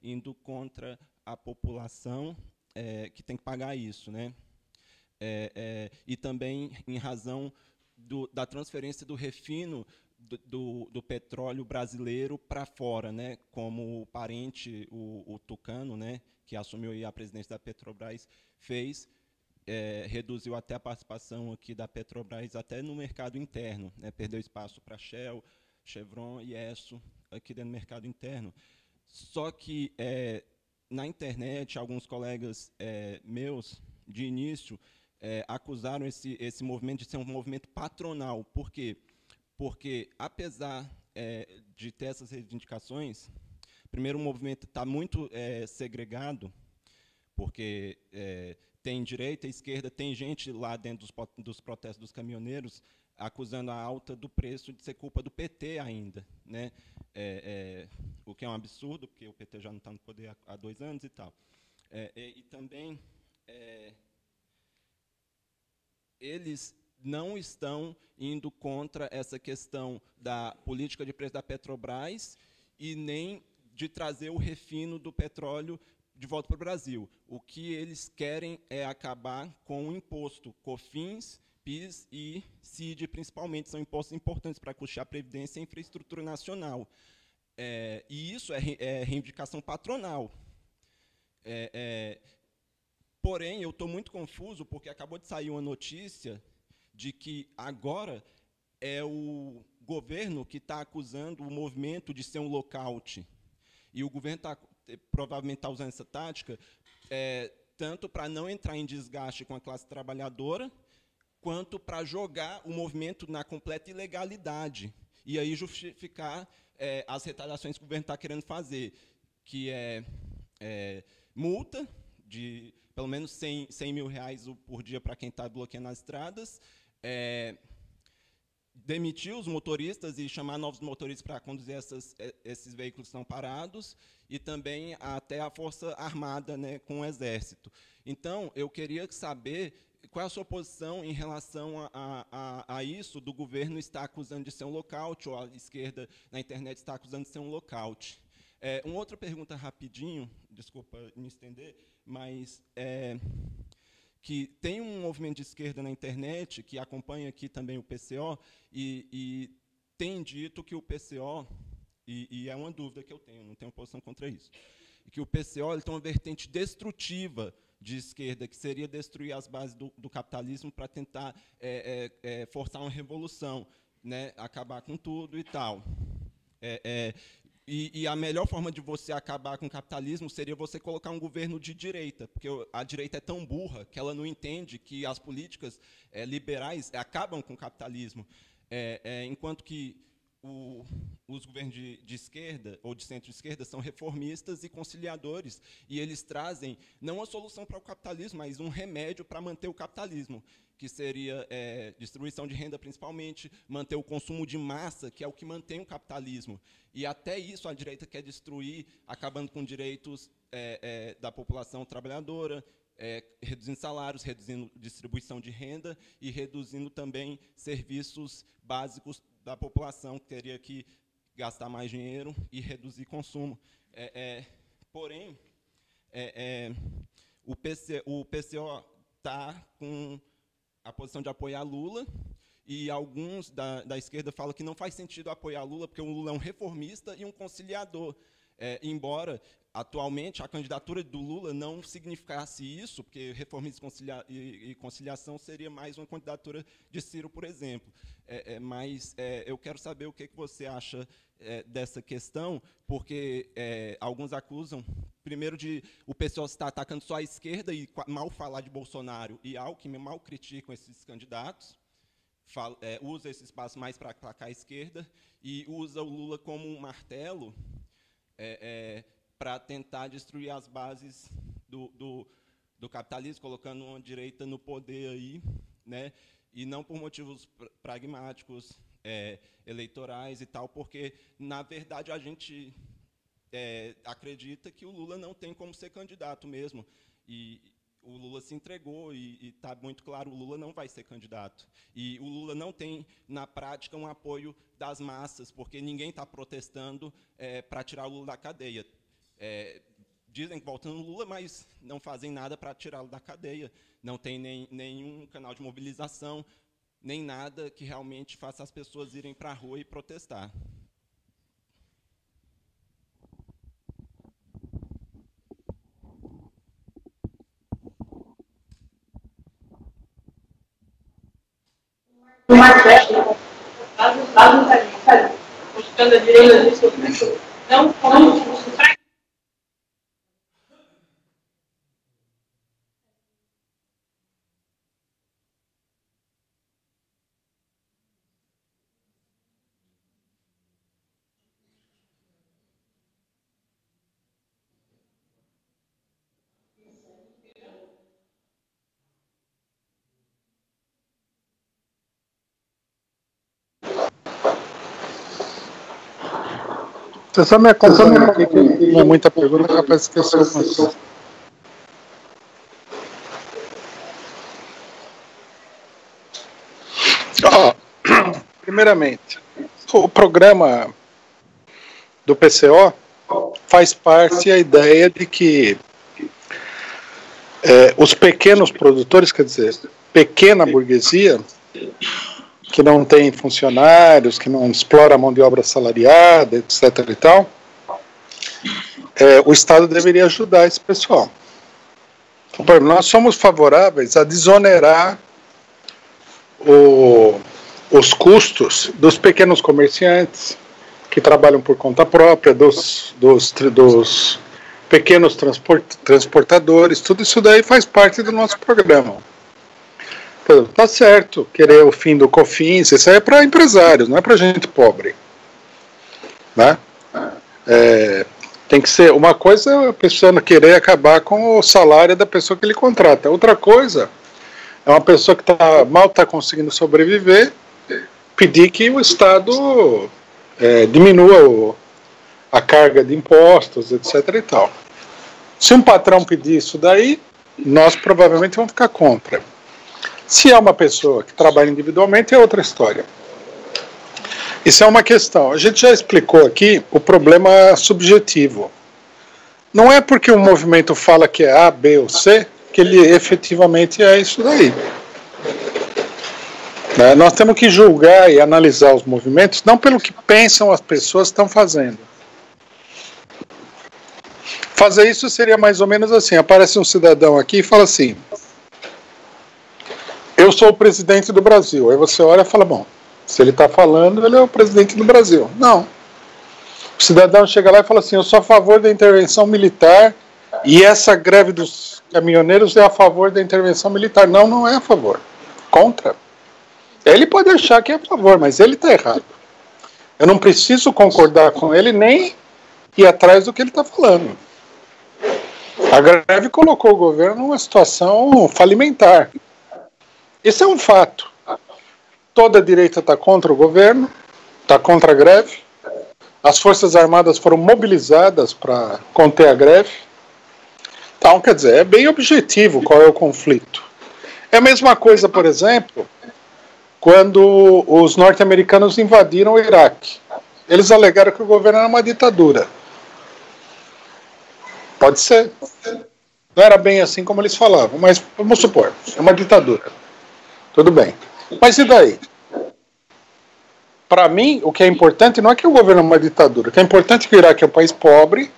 indo contra a população que tem que pagar isso, né? E também em razão da transferência do refino do petróleo brasileiro para fora, né? Como o parente, o Tucano, né? Que assumiu aí a presidência da Petrobras, fez, reduziu até a participação aqui da Petrobras até no mercado interno, né? Perdeu espaço para Shell, Chevron e Esso aqui dentro do mercado interno. Só que na internet, alguns colegas meus, de início, acusaram esse movimento de ser um movimento patronal. Por quê? Porque, apesar de ter essas reivindicações, primeiro, o movimento está muito segregado, porque tem direita e esquerda, tem gente lá dentro dos protestos dos caminhoneiros acusando a alta do preço de ser culpa do PT ainda, né? O que é um absurdo, porque o PT já não está no poder há 2 anos e tal. E também eles não estão indo contra essa questão da política de preço da Petrobras e nem de trazer o refino do petróleo de volta para o Brasil. O que eles querem é acabar com o imposto COFINS, PIS e CID, principalmente, são impostos importantes para custear a previdência e a infraestrutura nacional. E isso é reivindicação patronal. Porém, eu estou muito confuso, porque acabou de sair uma notícia de que agora é o governo que está acusando o movimento de ser um lockout. E o governo provavelmente está usando essa tática tanto para não entrar em desgaste com a classe trabalhadora, quanto para jogar o movimento na completa ilegalidade. E aí justificar as retaliações que o governo está querendo fazer, que multa de pelo menos 100 mil reais por dia para quem está bloqueando as estradas, demitir os motoristas e chamar novos motoristas para conduzir esses veículos que estão parados, e também até a Força Armada, né, com o Exército. Então, eu queria saber qual é a sua posição em relação a isso, do governo estar acusando de ser um lockout, ou a esquerda na internet está acusando de ser um lockout. Uma outra pergunta rapidinho, desculpa me estender, mas que tem um movimento de esquerda na internet, que acompanha aqui também o PCO, e tem dito que o PCO, e é uma dúvida que eu tenho, não tenho posição contra isso, que o PCO ele tem uma vertente destrutiva de esquerda, que seria destruir as bases do capitalismo para tentar forçar uma revolução, né, acabar com tudo e tal. E a melhor forma de você acabar com o capitalismo seria você colocar um governo de direita, porque a direita é tão burra que ela não entende que as políticas liberais acabam com o capitalismo, enquanto que os governos de esquerda ou de centro-esquerda são reformistas e conciliadores, e eles trazem não a solução para o capitalismo, mas um remédio para manter o capitalismo, que seria distribuição de renda principalmente, manter o consumo de massa, que é o que mantém o capitalismo. E até isso a direita quer destruir, acabando com direitos da população trabalhadora, reduzindo salários, reduzindo distribuição de renda e reduzindo também serviços básicos da população, que teria que gastar mais dinheiro e reduzir consumo. Porém, o PCO está com a posição de apoiar Lula, e alguns da esquerda falam que não faz sentido apoiar Lula, porque o Lula é um reformista e um conciliador. Embora, atualmente, a candidatura do Lula não significasse isso, porque reformismo e conciliação seria mais uma candidatura de Ciro, por exemplo. Mas eu quero saber o que você acha dessa questão, porque alguns acusam, primeiro, de o pessoal estar atacando só a esquerda e mal falar de Bolsonaro e Alckmin, mal criticam esses candidatos, usa esse espaço mais para atacar a esquerda e usa o Lula como um martelo para tentar destruir as bases do capitalismo, colocando uma direita no poder aí, né? E não por motivos pragmáticos, eleitorais e tal, porque, na verdade, a gente acredita que o Lula não tem como ser candidato mesmo. E o Lula se entregou e está muito claro, o Lula não vai ser candidato. E o Lula não tem, na prática, um apoio das massas, porque ninguém está protestando para tirar o Lula da cadeia. Dizem que votam no Lula, mas não fazem nada para tirá-lo da cadeia. Não tem nenhum canal de mobilização, nem nada que realmente faça as pessoas irem para a rua e protestar. Buscando a direita disso, não como Você só me acompanha aqui, que não é muita pergunta, capaz de esquecer algumas. Primeiramente, o programa do PCO faz parte a ideia de que os pequenos produtores, quer dizer, pequena burguesia, que não tem funcionários, que não explora a mão de obra assalariada, etc. e tal, o Estado deveria ajudar esse pessoal. Então, nós somos favoráveis a desonerar os custos dos pequenos comerciantes que trabalham por conta própria, dos pequenos transportadores, tudo isso daí faz parte do nosso programa. Tá certo, querer o fim do COFINS, isso aí é para empresários, não é para gente pobre. Né? Tem que ser, uma coisa é a pessoa não querer acabar com o salário da pessoa que ele contrata, outra coisa é uma pessoa que mal está conseguindo sobreviver, pedir que o Estado diminua a carga de impostos, etc. e tal. Se um patrão pedir isso daí, nós provavelmente vamos ficar contra. Se é uma pessoa que trabalha individualmente, é outra história. Isso é uma questão. A gente já explicou aqui o problema subjetivo. Não é porque um movimento fala que é A, B ou C, que ele efetivamente é isso daí. Nós temos que julgar e analisar os movimentos, não pelo que pensam as pessoas que estão fazendo. Fazer isso seria mais ou menos assim, aparece um cidadão aqui e fala assim: eu sou o presidente do Brasil. Aí você olha e fala, bom, se ele está falando, ele é o presidente do Brasil. Não. O cidadão chega lá e fala assim, eu sou a favor da intervenção militar e essa greve dos caminhoneiros é a favor da intervenção militar. Não, não é a favor. Contra. Ele pode achar que é a favor, mas ele está errado. Eu não preciso concordar com ele nem ir atrás do que ele está falando. A greve colocou o governo numa situação falimentar. Isso é um fato. Toda a direita está contra o governo, está contra a greve. As Forças Armadas foram mobilizadas para conter a greve. Então, quer dizer, é bem objetivo qual é o conflito. É a mesma coisa, por exemplo, quando os norte-americanos invadiram o Iraque. Eles alegaram que o governo era uma ditadura. Pode ser. Não era bem assim como eles falavam, mas vamos supor, é uma ditadura. Tudo bem. Mas e daí? Para mim, o que é importante não é que o governo é uma ditadura. O que é importante é que o Iraque é um país pobre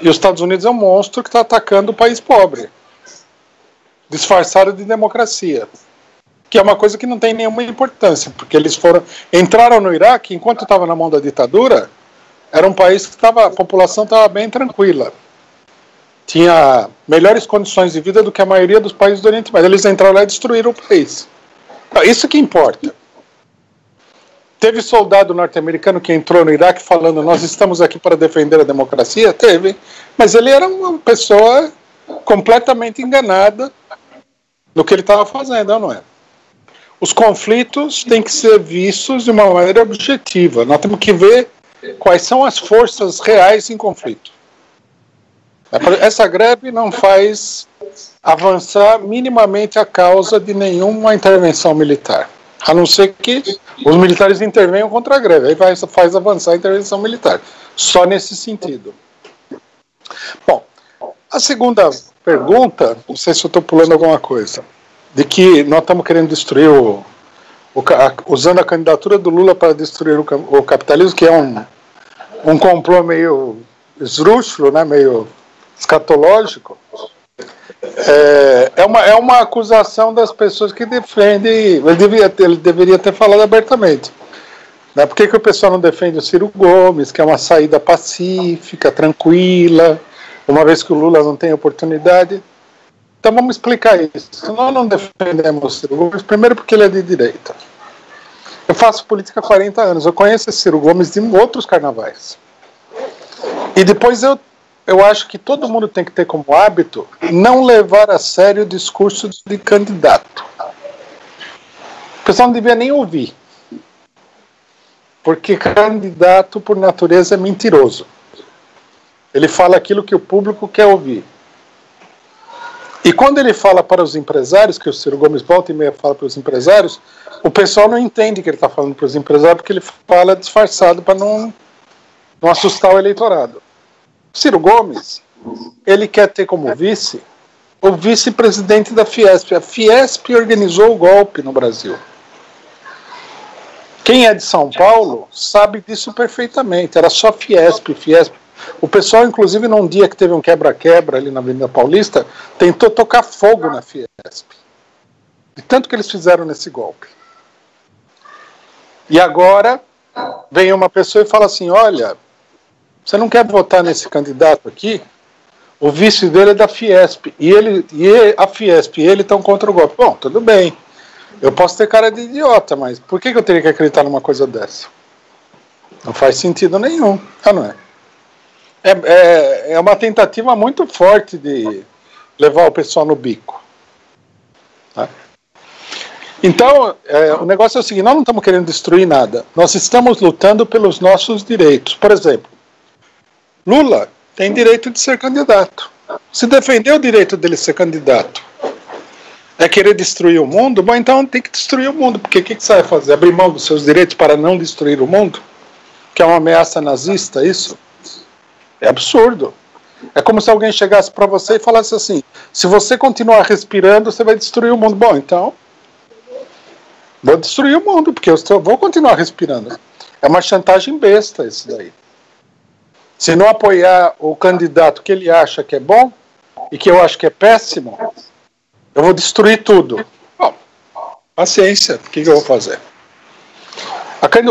e os Estados Unidos é um monstro que está atacando o país pobre, disfarçado de democracia. Que é uma coisa que não tem nenhuma importância, porque eles entraram no Iraque, enquanto estava na mão da ditadura, era um país que a população estava bem tranquila. Tinha melhores condições de vida do que a maioria dos países do Oriente Médio. Eles entraram lá e destruíram o país. Isso que importa. Teve soldado norte-americano que entrou no Iraque falando: nós estamos aqui para defender a democracia? Teve. Mas ele era uma pessoa completamente enganada no que ele estava fazendo, não é? Os conflitos têm que ser vistos de uma maneira objetiva. Nós temos que ver quais são as forças reais em conflito. Essa greve não faz avançar minimamente a causa de nenhuma intervenção militar. A não ser que os militares intervenham contra a greve. Aí faz avançar a intervenção militar. Só nesse sentido. Bom, a segunda pergunta, não sei se eu estou pulando alguma coisa, de que nós estamos querendo destruir usando a candidatura do Lula para destruir o capitalismo, que é um complô meio esdrúxulo, né, meio escatológico. É uma acusação das pessoas que defendem. Ele deveria ter falado abertamente. Né? Por que o pessoal não defende o Ciro Gomes, que é uma saída pacífica, tranquila, uma vez que o Lula não tem oportunidade? Então vamos explicar isso. Nós não defendemos o Ciro Gomes, primeiro porque ele é de direita. Eu faço política há 40 anos, eu conheço esse Ciro Gomes de outros carnavais. E depois eu acho que todo mundo tem que ter como hábito não levar a sério o discurso de candidato. O pessoal não devia nem ouvir. Porque candidato, por natureza, é mentiroso. Ele fala aquilo que o público quer ouvir. E quando ele fala para os empresários, que o Ciro Gomes volta e meia fala para os empresários, o pessoal não entende que ele está falando para os empresários, porque ele fala disfarçado para não assustar o eleitorado. Ciro Gomes, ele quer ter como vice o vice-presidente da Fiesp. A Fiesp organizou o golpe no Brasil. Quem é de São Paulo sabe disso perfeitamente. Era só Fiesp. O pessoal, inclusive, num dia que teve um quebra-quebra ali na Avenida Paulista, tentou tocar fogo na Fiesp. De tanto que eles fizeram nesse golpe. E agora vem uma pessoa e fala assim: olha, você não quer votar nesse candidato aqui? O vice dele é da Fiesp. E a Fiesp e ele estão contra o golpe. Bom, tudo bem. Eu posso ter cara de idiota, mas por que eu teria que acreditar numa coisa dessa? Não faz sentido nenhum, não é? É uma tentativa muito forte de levar o pessoal no bico. Tá? Então, o negócio é o seguinte: nós não estamos querendo destruir nada. Nós estamos lutando pelos nossos direitos. Por exemplo, Lula tem direito de ser candidato. Se defender o direito dele ser candidato é querer destruir o mundo, bom, então tem que destruir o mundo. Porque o que você vai fazer? Abrir mão dos seus direitos para não destruir o mundo? Que é uma ameaça nazista, isso? É absurdo. É como se alguém chegasse para você e falasse assim: se você continuar respirando, você vai destruir o mundo. Bom, então vou destruir o mundo, porque eu vou continuar respirando. É uma chantagem besta isso daí. Se não apoiar o candidato que ele acha que é bom e que eu acho que é péssimo, eu vou destruir tudo. Bom, paciência, o que eu vou fazer?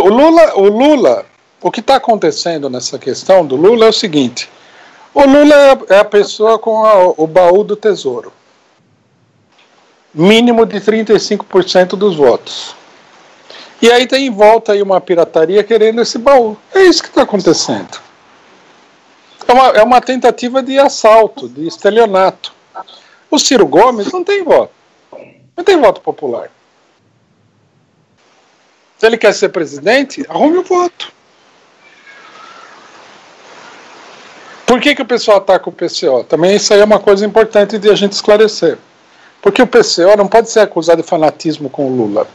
O Lula, o que está acontecendo nessa questão do Lula é o seguinte: o Lula é a pessoa com o baú do tesouro. Mínimo de 35% dos votos. E aí tem em volta aí uma pirataria querendo esse baú. É isso que está acontecendo. É uma tentativa de assalto, de estelionato. O Ciro Gomes não tem voto. Não tem voto popular. Se ele quer ser presidente, arrume o voto. Por que o pessoal ataca o PCO? Também isso aí é uma coisa importante de a gente esclarecer. Porque o PCO não pode ser acusado de fanatismo com o Lula.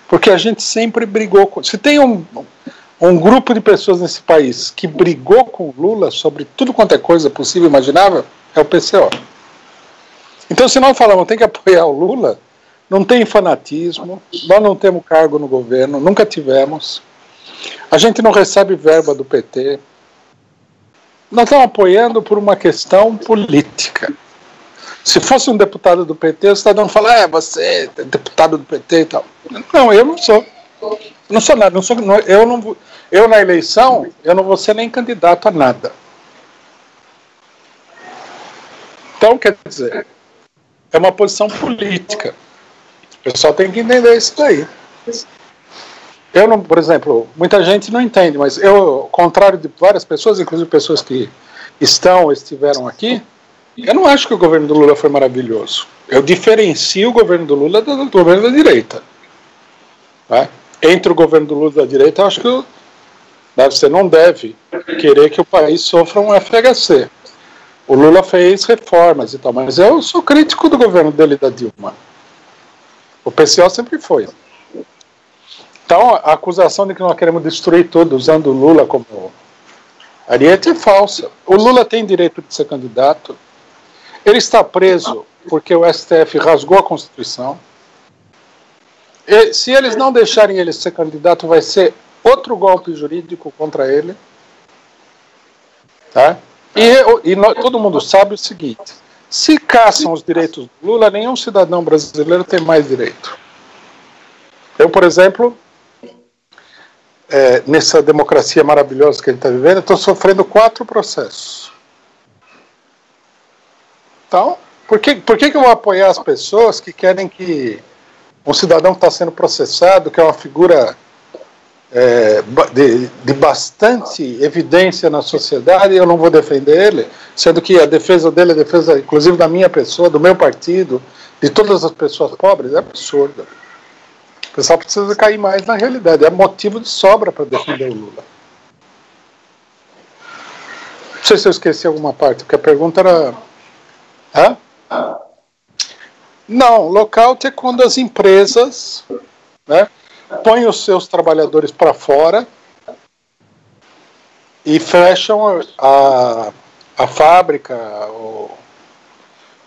Porque a gente sempre brigou com... Se tem um grupo de pessoas nesse país que brigou com o Lula sobre tudo quanto é coisa possível e imaginável, é o PCO. Então, se nós falamos tem que apoiar o Lula, não tem fanatismo, nós não temos cargo no governo, nunca tivemos, a gente não recebe verba do PT, nós estamos apoiando por uma questão política. Se fosse um deputado do PT, o cidadão fala, você é deputado do PT e tal. Não, eu não sou. Não sou nada. Eu na eleição, eu não vou ser nem candidato a nada. Então, quer dizer, é uma posição política. O pessoal tem que entender isso daí. Eu não, por exemplo, muita gente não entende, mas eu, ao contrário de várias pessoas, inclusive pessoas que estiveram aqui, eu não acho que o governo do Lula foi maravilhoso. Eu diferencio o governo do Lula do governo da direita. Tá? Entre o governo do Lula e da direita, eu acho que você não deve querer que o país sofra um FHC. O Lula fez reformas e tal, mas eu sou crítico do governo dele e da Dilma. O PCO sempre foi. Então, a acusação de que nós queremos destruir tudo usando o Lula como ariete é falsa. O Lula tem direito de ser candidato. Ele está preso porque o STF rasgou a Constituição. E, se eles não deixarem ele ser candidato, vai ser outro golpe jurídico contra ele. Tá? Todo mundo sabe o seguinte: se caçam os direitos do Lula, nenhum cidadão brasileiro tem mais direito. Eu, por exemplo, nessa democracia maravilhosa que ele está vivendo, estou sofrendo 4 processos. Então, por que eu vou apoiar as pessoas que querem que um cidadão que está sendo processado, que é uma figura de bastante evidência na sociedade, eu não vou defender ele, sendo que a defesa dele é a defesa, inclusive, da minha pessoa, do meu partido, de todas as pessoas pobres, é absurda. O pessoal precisa cair mais na realidade. É motivo de sobra para defender o Lula. Não sei se eu esqueci alguma parte, porque a pergunta era... Hã? Não, lockout é quando as empresas, né, põem os seus trabalhadores para fora e fecham a fábrica,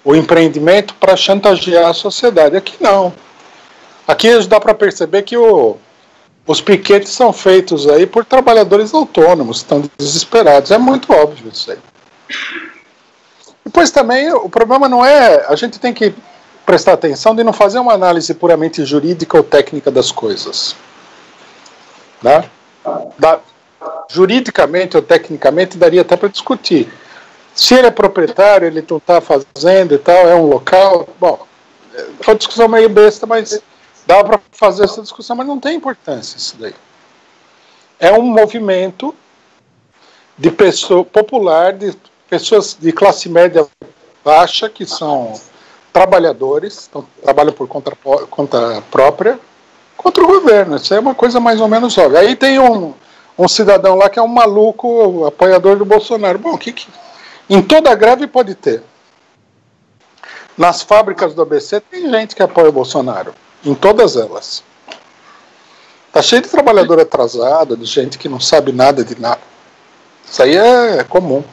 o empreendimento para chantagear a sociedade. Aqui não. Aqui dá para perceber que os piquetes são feitos aí por trabalhadores autônomos, estão desesperados. É muito óbvio isso aí. Depois também, o problema não é... A gente tem que prestar atenção de não fazer uma análise puramente jurídica ou técnica das coisas. Né? Juridicamente ou tecnicamente daria até para discutir. Se ele é proprietário, ele não está fazendo e tal, é um local... Bom, é uma discussão meio besta, mas... Dá para fazer essa discussão, mas não tem importância isso daí. É um movimento de pessoa popular, de pessoas de classe média baixa, que são trabalhadores, então, trabalham por conta própria, contra o governo. Isso é uma coisa mais ou menos óbvia. Aí tem um cidadão lá que é um maluco, apoiador do Bolsonaro. Bom, em toda greve pode ter. Nas fábricas do ABC tem gente que apoia o Bolsonaro. Em todas elas. Está cheio de trabalhador atrasado, de gente que não sabe nada de nada. Isso aí é comum.